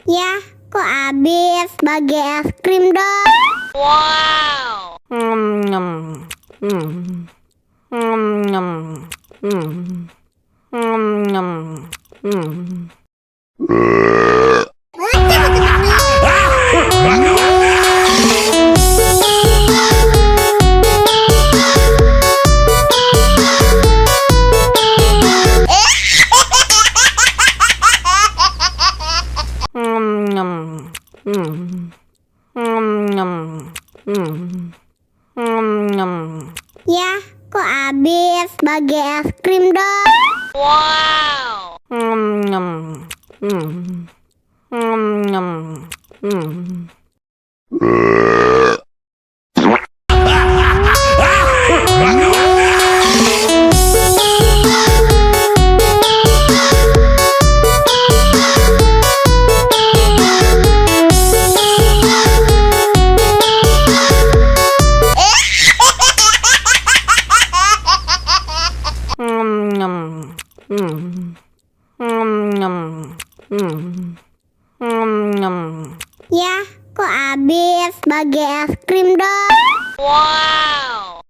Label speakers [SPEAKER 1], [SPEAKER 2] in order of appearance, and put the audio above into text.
[SPEAKER 1] Ya, kok habis? Bagi es krim dong.
[SPEAKER 2] Wow.
[SPEAKER 1] Ya, kok habis? Bagi es krim dong.
[SPEAKER 2] Wow.
[SPEAKER 1] Ya, kok habis? Bagi es krim dong.
[SPEAKER 2] Wow.